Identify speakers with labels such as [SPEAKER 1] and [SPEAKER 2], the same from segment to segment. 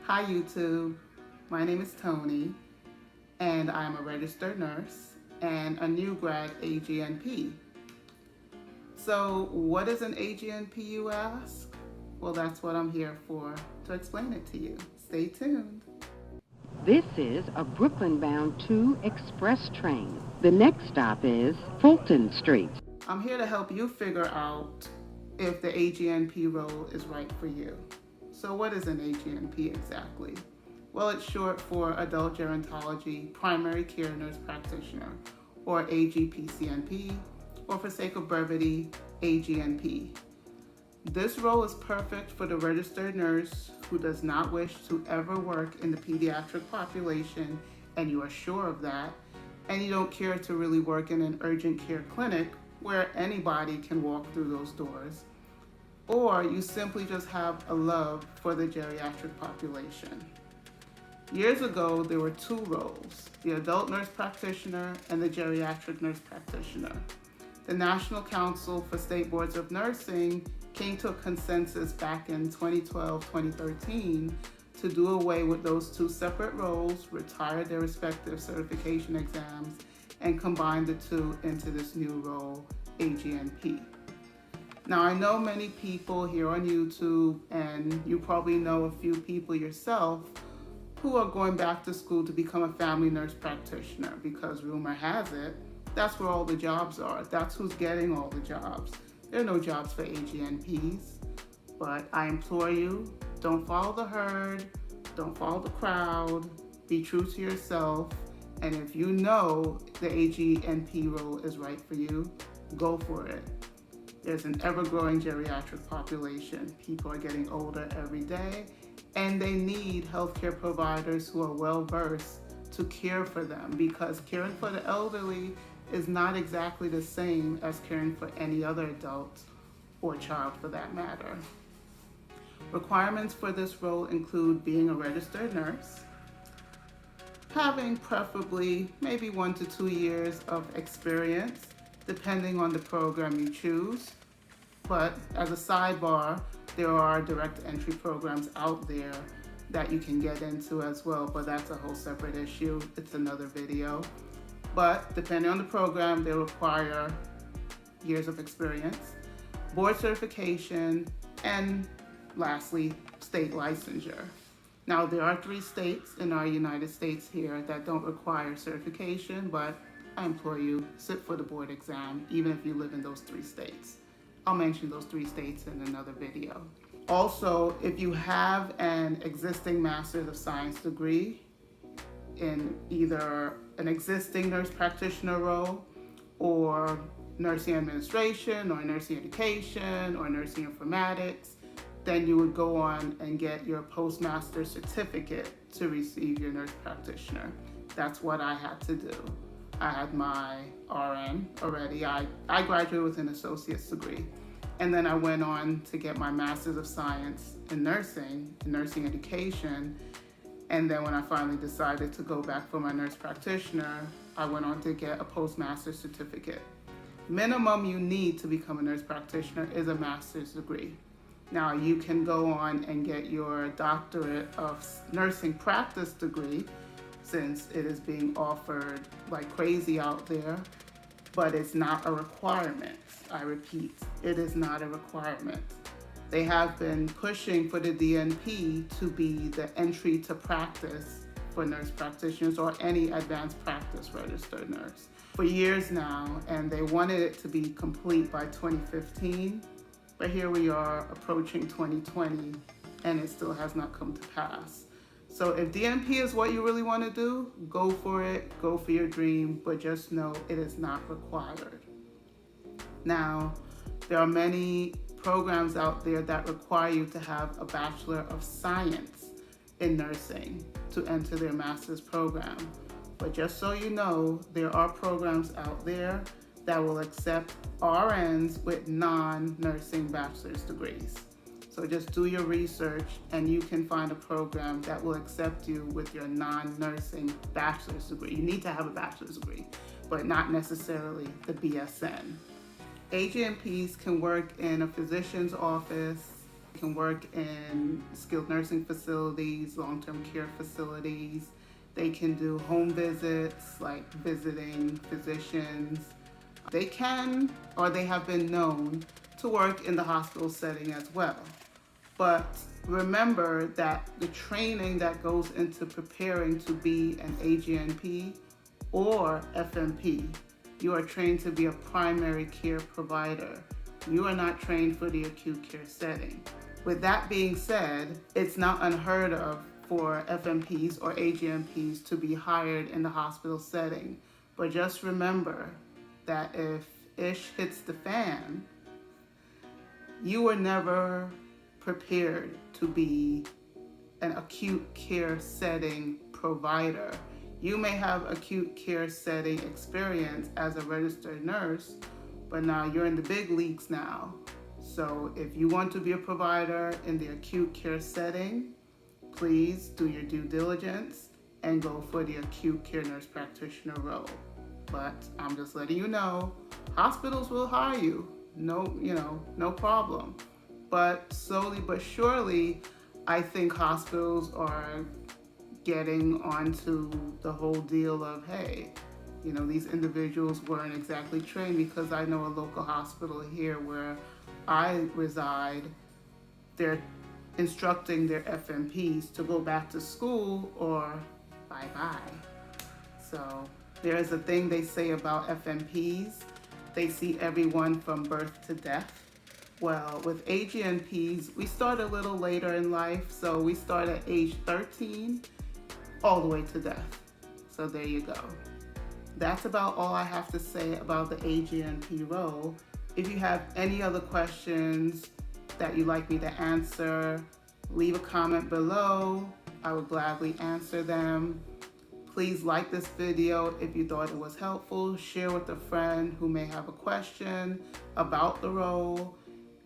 [SPEAKER 1] Hi YouTube, my name is Tony and I'm a registered nurse and a new grad AGNP. So what is an AGNP, you ask? Well, that's what I'm here for, to explain it to you. Stay tuned.
[SPEAKER 2] This is a Brooklyn-bound 2 express train. The next stop is Fulton Street.
[SPEAKER 1] I'm here to help you figure out if the AGNP role is right for you. So what is an AGNP exactly? Well, it's short for Adult Gerontology Primary Care Nurse Practitioner, or AGPCNP, or for sake of brevity, AGNP. This role is perfect for the registered nurse who does not wish to ever work in the pediatric population, and you are sure of that, and you don't care to really work in an urgent care clinic where anybody can walk through those doors, or you simply just have a love for the geriatric population. Years ago, there were two roles, the adult nurse practitioner and the geriatric nurse practitioner. The National Council for State Boards of Nursing came to a consensus back in 2012-2013 to do away with those two separate roles, retire their respective certification exams, and combine the two into this new role, AGNP. Now, I know many people here on YouTube, and you probably know a few people yourself, who are going back to school to become a family nurse practitioner because rumor has it, that's where all the jobs are. That's who's getting all the jobs. There are no jobs for AGNPs, but I implore you, don't follow the herd, don't follow the crowd, be true to yourself, and if you know the AGNP role is right for you, go for it. There's an ever-growing geriatric population. People are getting older every day, and they need healthcare providers who are well-versed to care for them, because caring for the elderly is not exactly the same as caring for any other adult or child for that matter. Requirements for this role include being a registered nurse, having preferably maybe 1 to 2 years of experience, depending on the program you choose. But as a sidebar, there are direct entry programs out there that you can get into as well, but that's a whole separate issue. It's another video. But depending on the program, they require years of experience, board certification, and lastly, state licensure. Now, there are 3 states in our United States here that don't require certification, but I implore you, sit for the board exam, even if you live in those 3 states. I'll mention those 3 states in another video. Also, if you have an existing Master's of Science degree in either an existing nurse practitioner role or nursing administration or nursing education or nursing informatics, then you would go on and get your postmaster certificate to receive your nurse practitioner. That's what I had to do. I had my RN already. I graduated with an associate's degree. And then I went on to get my Master's of Science in nursing education. And then when I finally decided to go back for my nurse practitioner, I went on to get a postmaster's certificate. Minimum you need to become a nurse practitioner is a master's degree. Now you can go on and get your doctorate of nursing practice degree, since it is being offered like crazy out there, but it's not a requirement. I repeat, it is not a requirement. They have been pushing for the DNP to be the entry to practice for nurse practitioners or any advanced practice registered nurse for years now, and they wanted it to be complete by 2015, but here we are approaching 2020 and it still has not come to pass. So if DNP is what you really want to do, go for it, go for your dream, but just know it is not required. Now, there are many programs out there that require you to have a Bachelor of Science in nursing to enter their master's program. But just so you know, there are programs out there that will accept RNs with non-nursing bachelor's degrees. So just do your research and you can find a program that will accept you with your non-nursing bachelor's degree. You need to have a bachelor's degree, but not necessarily the BSN. AGNPs can work in a physician's office, They can work in skilled nursing facilities, long-term care facilities. They can do home visits, like visiting physicians. They can, or they have been known to work in the hospital setting as well. But remember that the training that goes into preparing to be an AGNP or FNP, you are trained to be a primary care provider. You are not trained for the acute care setting. With that being said, it's not unheard of for FNPs or AGNPs to be hired in the hospital setting. But just remember that if ish hits the fan, you were never prepared to be an acute care setting provider. You may have acute care setting experience as a registered nurse, but now you're in the big leagues now. So if you want to be a provider in the acute care setting, please do your due diligence and go for the acute care nurse practitioner role. But I'm just letting you know, hospitals will hire you. No problem. But slowly but surely, I think hospitals are getting onto the whole deal of, hey, these individuals weren't exactly trained, because I know a local hospital here where I reside, they're instructing their FNPs to go back to school or bye-bye. So there is a thing they say about FNPs. They see everyone from birth to death. Well, with AGNPs, we start a little later in life, so we start at age 13 all the way to death. So there you go. That's about all I have to say about the AGNP role. If you have any other questions that you'd like me to answer, leave a comment below. I will gladly answer them. Please like this video if you thought it was helpful. Share with a friend who may have a question about the role.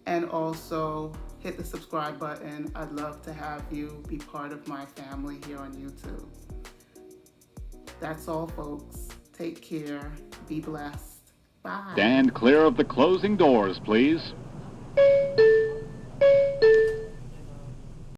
[SPEAKER 1] And also hit the subscribe button. I'd love to have you be part of my family here on YouTube. That's all, folks. Take care. Be blessed. Bye.
[SPEAKER 3] Stand clear of the closing doors, please.